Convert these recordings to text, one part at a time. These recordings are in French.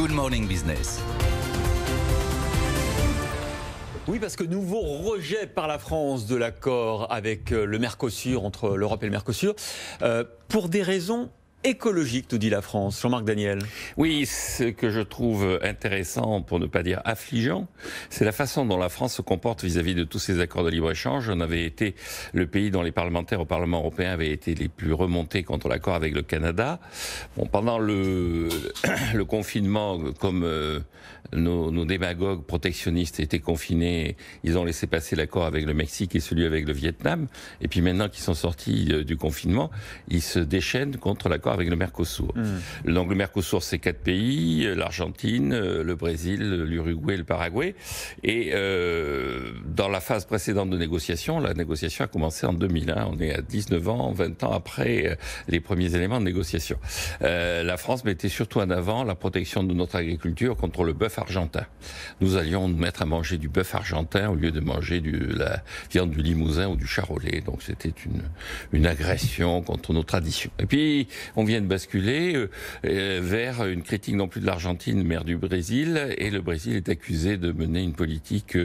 Good Morning Business. Oui, parce que nouveau rejet par la France de l'accord avec le Mercosur, entre l'Europe et le Mercosur, pour des raisons écologiques, nous dit la France. Jean-Marc Daniel. Oui, ce que je trouve intéressant, pour ne pas dire affligeant, c'est la façon dont la France se comporte vis-à-vis de tous ces accords de libre-échange. On avait été le pays dont les parlementaires au Parlement européen avaient été les plus remontés contre l'accord avec le Canada. Bon, pendant le confinement, comme nos démagogues protectionnistes étaient confinés, ils ont laissé passer l'accord avec le Mexique et celui avec le Vietnam. Et puis maintenant qu'ils sont sortis du confinement, ils se déchaînent contre l'accord avec le Mercosur. Donc le Mercosur, c'est 4 pays, l'Argentine, le Brésil, l'Uruguay, le Paraguay. Et dans la phase précédente de négociation, la négociation a commencé en 2001. On est à 19 ans, 20 ans après les premiers éléments de négociation. La France mettait surtout en avant la protection de notre agriculture contre le bœuf argentin. Nous allions nous mettre à manger du bœuf argentin au lieu de manger la viande du Limousin ou du Charolais. Donc c'était une agression contre nos traditions. Et puis on vient de basculer vers une critique non plus de l'Argentine, mais du Brésil. Et le Brésil est accusé de mener une politique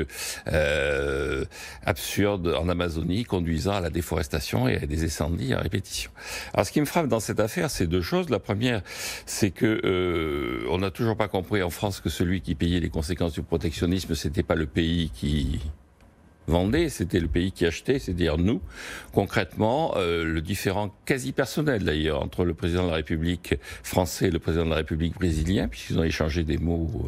absurde en Amazonie, conduisant à la déforestation et à des incendies à répétition. Alors ce qui me frappe dans cette affaire, c'est deux choses. La première, c'est que on n'a toujours pas compris en France que celui qui payait les conséquences du protectionnisme, c'était pas le pays qui vendait, c'était le pays qui achetait, c'est-à-dire nous. Concrètement, le différend quasi personnel d'ailleurs entre le président de la République français et le président de la République brésilien, puisqu'ils ont échangé des mots,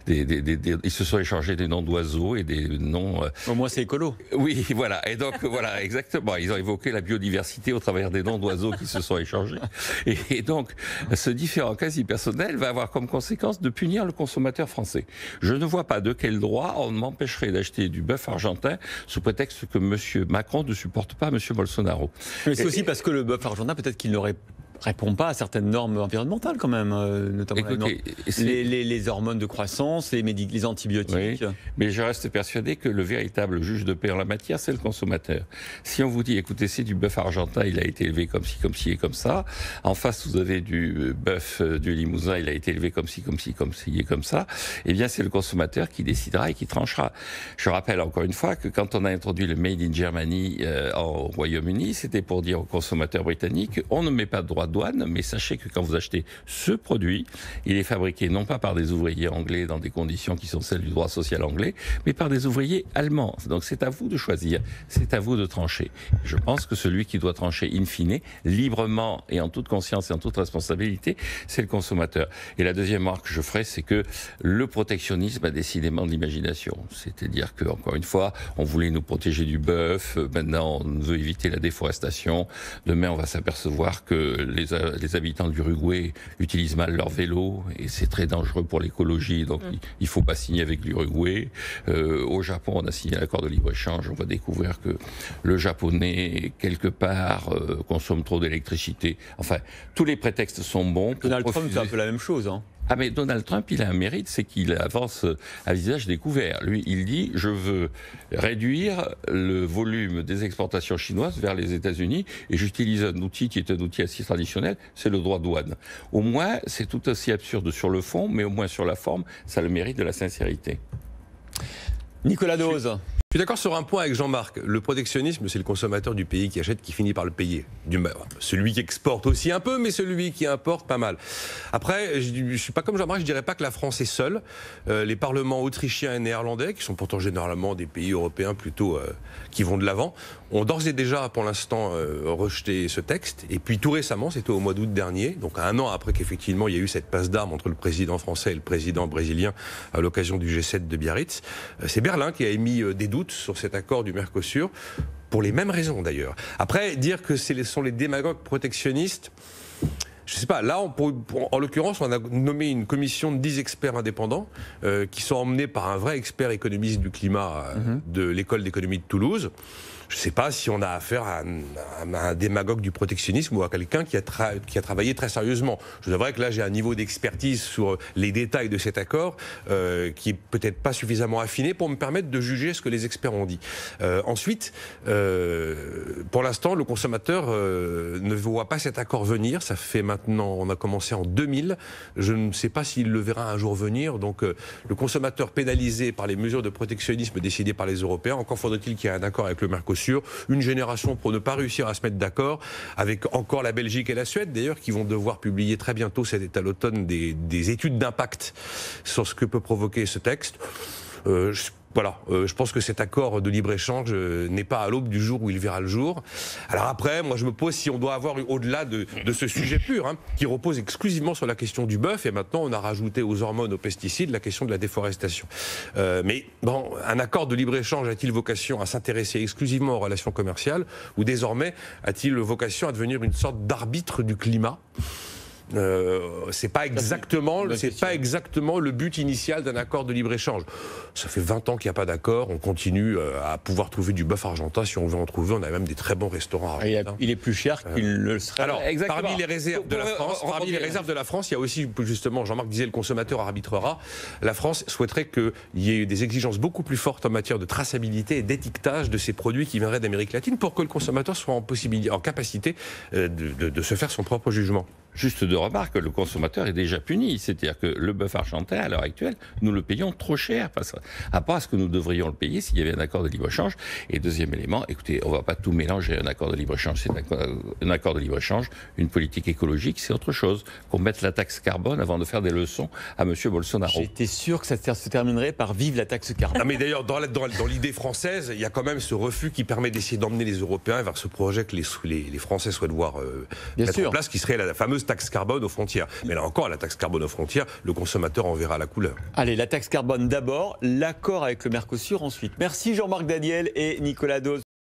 ils se sont échangés des noms d'oiseaux et des noms. Au moins c'est écolo. Oui, voilà. Et donc voilà, exactement. Ils ont évoqué la biodiversité au travers des noms d'oiseaux qui se sont échangés. Et donc, ce différend quasi personnel va avoir comme conséquence de punir le consommateur français. Je ne vois pas de quel droit on m'empêcherait d'acheter du bœuf argentin sous prétexte que M. Macron ne supporte pas M. Bolsonaro. Mais c'est aussi parce que le bœuf argentin, peut-être qu'il n'aurait répond pas à certaines normes environnementales quand même, notamment écoutez, les hormones de croissance, les antibiotiques. Oui, mais je reste persuadé que le véritable juge de paix en la matière, c'est le consommateur. Si on vous dit, écoutez, c'est du bœuf argentin, il a été élevé comme ci et comme ça. En face, vous avez du bœuf du Limousin, il a été élevé comme ci et comme ça. Eh bien, c'est le consommateur qui décidera et qui tranchera. Je rappelle encore une fois que quand on a introduit le Made in Germany au Royaume-Uni, c'était pour dire aux consommateurs britanniques, on ne met pas de droit de douane, mais sachez que quand vous achetez ce produit, il est fabriqué non pas par des ouvriers anglais dans des conditions qui sont celles du droit social anglais, mais par des ouvriers allemands. Donc c'est à vous de choisir, c'est à vous de trancher. Je pense que celui qui doit trancher in fine, librement et en toute conscience et en toute responsabilité, c'est le consommateur. Et la deuxième remarque que je ferai, c'est que le protectionnisme a décidément de l'imagination. C'est-à-dire que, encore une fois, on voulait nous protéger du bœuf, maintenant on veut éviter la déforestation, demain on va s'apercevoir que les habitants de l'Uruguay utilisent mal leur vélo et c'est très dangereux pour l'écologie, donc il ne faut pas signer avec l'Uruguay. Au Japon, on a signé l'accord de libre-échange, on va découvrir que le japonais, quelque part, consomme trop d'électricité. Enfin, tous les prétextes sont bons. Donald Trump fait un peu la même chose, hein. Ah mais Donald Trump, il a un mérite, c'est qu'il avance à visage découvert. Lui, il dit, je veux réduire le volume des exportations chinoises vers les États-Unis et j'utilise un outil qui est un outil assez traditionnel, c'est le droit de douane. Au moins, c'est tout aussi absurde sur le fond, mais au moins sur la forme, ça a le mérite de la sincérité. Nicolas Dose. Je suis d'accord sur un point avec Jean-Marc. Le protectionnisme, c'est le consommateur du pays qui achète qui finit par le payer. Celui qui exporte aussi un peu, mais celui qui importe pas mal. Après, je suis pas comme Jean-Marc, je dirais pas que la France est seule. Les parlements autrichiens et néerlandais, qui sont pourtant généralement des pays européens plutôt qui vont de l'avant, ont d'ores et déjà, pour l'instant, rejeté ce texte. Et puis tout récemment, c'était au mois d'août dernier, donc un an après qu'effectivement il y a eu cette passe d'armes entre le président français et le président brésilien à l'occasion du G7 de Biarritz, c'est Berlin qui a émis des doutes sur cet accord du Mercosur, pour les mêmes raisons d'ailleurs. Après, dire que ce sont les démagogues protectionnistes, je ne sais pas, là, en l'occurrence, on a nommé une commission de 10 experts indépendants qui sont emmenés par un vrai expert économiste du climat de l'école d'économie de Toulouse. je ne sais pas si on a affaire à un démagogue du protectionnisme ou à quelqu'un qui a travaillé très sérieusement. Je devrais que là, j'ai un niveau d'expertise sur les détails de cet accord qui est peut-être pas suffisamment affiné pour me permettre de juger ce que les experts ont dit. Ensuite, pour l'instant, le consommateur ne voit pas cet accord venir. Ça fait maintenant, on a commencé en 2000. Je ne sais pas s'il le verra un jour venir. Donc, le consommateur pénalisé par les mesures de protectionnisme décidées par les Européens. Encore faudrait-il qu'il y ait un accord avec le Mercosur. Une génération pour ne pas réussir à se mettre d'accord, avec encore la Belgique et la Suède, d'ailleurs, qui vont devoir publier très bientôt, c'est à l'automne, des études d'impact sur ce que peut provoquer ce texte. Voilà, je pense que cet accord de libre-échange n'est pas à l'aube du jour où il verra le jour. Alors après, moi je me pose si on doit avoir, au-delà de ce sujet pur, qui repose exclusivement sur la question du bœuf, et maintenant on a rajouté aux hormones, aux pesticides, la question de la déforestation. Mais bon, un accord de libre-échange a-t-il vocation à s'intéresser exclusivement aux relations commerciales, ou désormais a-t-il vocation à devenir une sorte d'arbitre du climat ? C'est pas exactement le but initial d'un accord de libre-échange. Ça fait 20 ans qu'il n'y a pas d'accord, on continue à pouvoir trouver du bœuf argentin si on veut en trouver, on a même des très bons restaurants argentins. Il est plus cher qu'il ne le serait. Alors, parmi les réserves de la France, il y a aussi, justement, Jean-Marc disait, le consommateur arbitrera. La France souhaiterait qu'il y ait des exigences beaucoup plus fortes en matière de traçabilité et d'étiquetage de ces produits qui viendraient d'Amérique latine pour que le consommateur soit en capacité de se faire son propre jugement. Juste de remarque, le consommateur est déjà puni. C'est-à-dire que le bœuf argentin, à l'heure actuelle, nous le payons trop cher, par rapport à ce que nous devrions le payer s'il y avait un accord de libre-échange. Et deuxième élément, écoutez, on ne va pas tout mélanger. Un accord de libre-échange, c'est un accord de libre-échange. Une politique écologique, c'est autre chose. Qu'on mette la taxe carbone avant de faire des leçons à M. Bolsonaro. J'étais sûr que ça se terminerait par vive la taxe carbone. Ah, mais d'ailleurs, dans l'idée française, il y a quand même ce refus qui permet d'essayer d'emmener les Européens vers ce projet que les Français souhaitent voir mettre en place, qui serait la fameuse taxe carbone aux frontières. Mais là encore, la taxe carbone aux frontières, le consommateur en verra la couleur. Allez, la taxe carbone d'abord, l'accord avec le Mercosur ensuite. Merci Jean-Marc Daniel et Nicolas Dose.